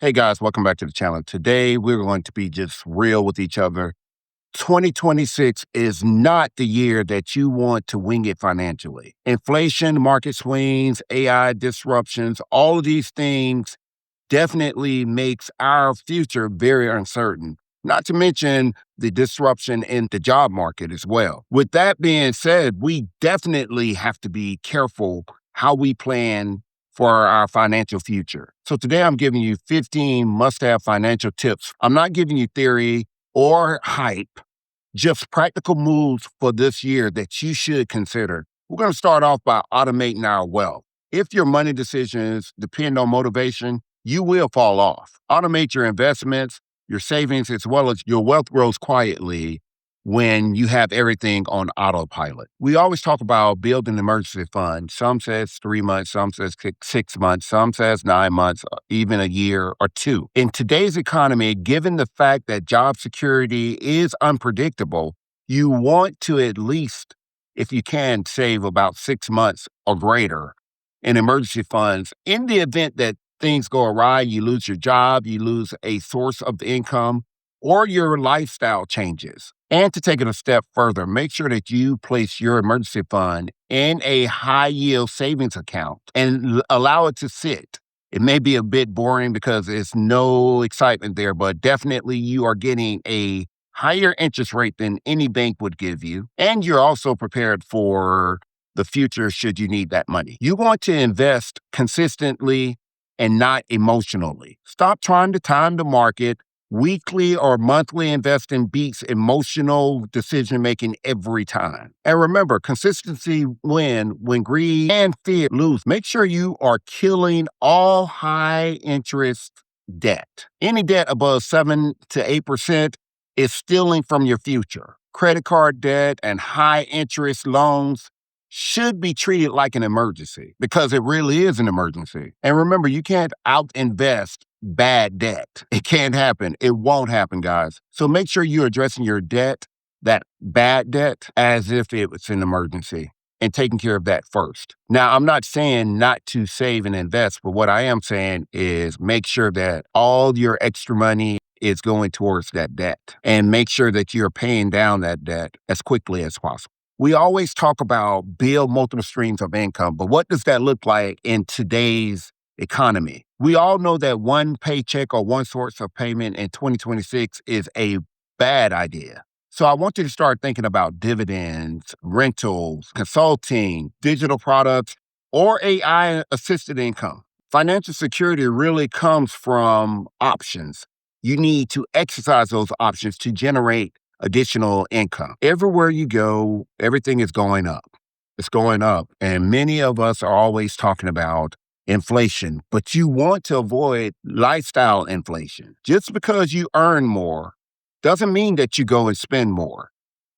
Hey guys, welcome back to the channel. Today we're going to be just real with each other. 2026 is not the year that you want to wing it financially. Inflation, market swings, AI disruptions, all of these things definitely makes our future very uncertain. Not to mention the disruption in the job market as well. With that being said, we definitely have to be careful how we plan for our financial future. So today I'm giving you 15 must-have financial tips. I'm not giving you theory or hype, just practical moves for this year that you should consider. We're going to start off by automating our wealth. If your money decisions depend on motivation, you will fall off. Automate your investments, your savings, as well as your wealth grows quietly when you have everything on autopilot. We always talk about building an emergency fund. Some says 3 months, some says 6 months, some says 9 months, even a year or two. In today's economy, given the fact that job security is unpredictable, you want to at least, if you can, save about 6 months or greater in emergency funds in the event that things go awry, you lose your job, you lose a source of income, or your lifestyle changes. And to take it a step further, make sure that you place your emergency fund in a high yield savings account and allow it to sit. It may be a bit boring because there's no excitement there, but definitely you are getting a higher interest rate than any bank would give you. And you're also prepared for the future should you need that money. You want to invest consistently and not emotionally. Stop trying to time the market. Weekly or monthly investing beats emotional decision making every time. And remember, consistency when greed and fear lose. Make sure you are killing all high interest debt. Any debt above 7 to 8% is stealing from your future. Credit card debt and high interest loans should be treated like an emergency because it really is an emergency. And remember, you can't out invest bad debt. It can't happen. It won't happen, guys. So make sure you're addressing your debt, that bad debt, as if it was an emergency and taking care of that first. Now, I'm not saying not to save and invest, but what I am saying is make sure that all your extra money is going towards that debt and make sure that you're paying down that debt as quickly as possible. We always talk about build multiple streams of income, but what does that look like in today's economy? We all know that one paycheck or one source of payment in 2026 is a bad idea. So I want you to start thinking about dividends, rentals, consulting, digital products, or AI assisted income. Financial security really comes from options. You need to exercise those options to generate additional income. Everywhere you go, everything is going up. It's going up. And many of us are always talking about inflation, but you want to avoid lifestyle inflation. Just because you earn more doesn't mean that you go and spend more.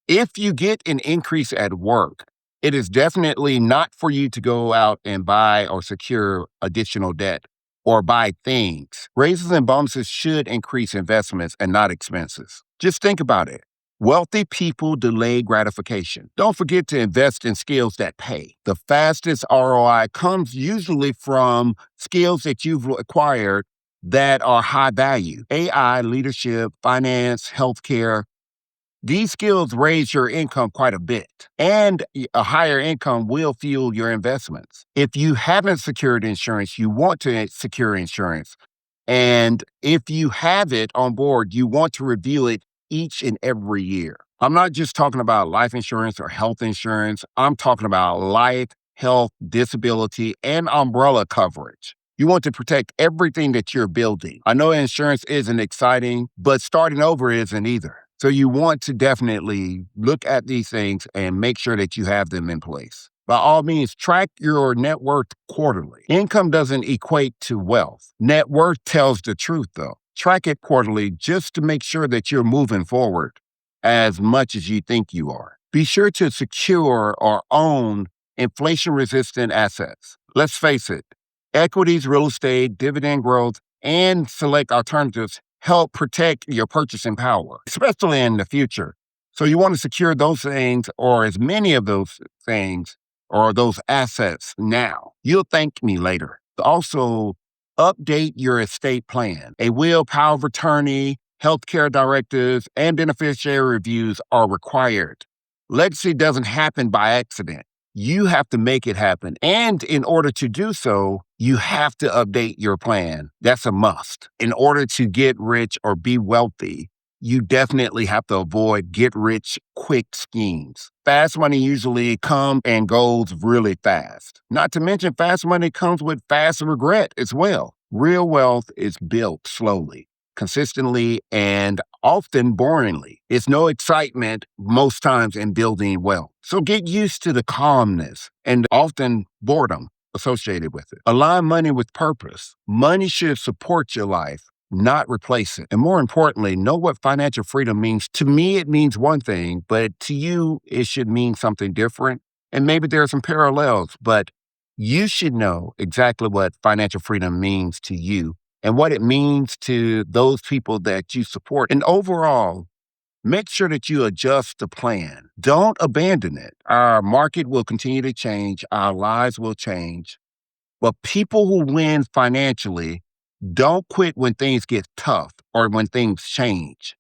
If you get an increase at work, it is definitely not for you to go out and buy or secure additional debt or buy things. Raises and bonuses should increase investments and not expenses. Just think about it. Wealthy people delay gratification. Don't forget to invest in skills that pay. The fastest ROI comes usually from skills that you've acquired that are high value. AI, leadership, finance, healthcare. These skills raise your income quite a bit, and a higher income will fuel your investments. If you haven't secured insurance, you want to secure insurance. And if you have it on board, you want to review it each and every year. I'm not just talking about life insurance or health insurance. I'm talking about life, health, disability, and umbrella coverage. You want to protect everything that you're building. I know insurance isn't exciting, but starting over isn't either. So you want to definitely look at these things and make sure that you have them in place. By all means, track your net worth quarterly. Income doesn't equate to wealth. Net worth tells the truth, though. Track it quarterly just to make sure that you're moving forward as much as you think you are. Be sure to secure or own inflation-resistant assets. Let's face it, equities, real estate, dividend growth, and select alternatives help protect your purchasing power, especially in the future. So you want to secure those things or as many of those things or those assets now. You'll thank me later. Also, Update your estate plan. A will, power of attorney, healthcare directives, and beneficiary reviews are required. Legacy doesn't happen by accident. You have to make it happen. And in order to do so, you have to update your plan. That's a must. In order to get rich or be wealthy, you definitely have to avoid get rich quick schemes. Fast money usually comes and goes really fast. Not to mention, fast money comes with fast regret as well. Real wealth is built slowly, consistently, and often boringly. It's no excitement most times in building wealth. So get used to the calmness and often boredom associated with it. Align money with purpose. Money should support your life, not replace it. And more importantly, know what financial freedom means. To me, it means one thing, but to you, it should mean something different. And maybe there are some parallels, but you should know exactly what financial freedom means to you and what it means to those people that you support. And overall, make sure that you adjust the plan. Don't abandon it. Our market will continue to change, our lives will change. But people who win financially don't quit when things get tough or when things change.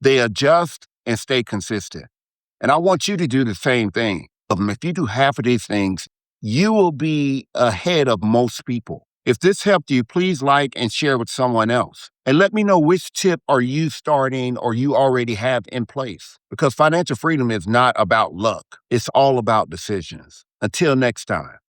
They adjust and stay consistent. And I want you to do the same thing. If you do half of these things, you will be ahead of most people. If this helped you, please like and share with someone else. And let me know which tip are you starting or you already have in place. Because financial freedom is not about luck. It's all about decisions. Until next time.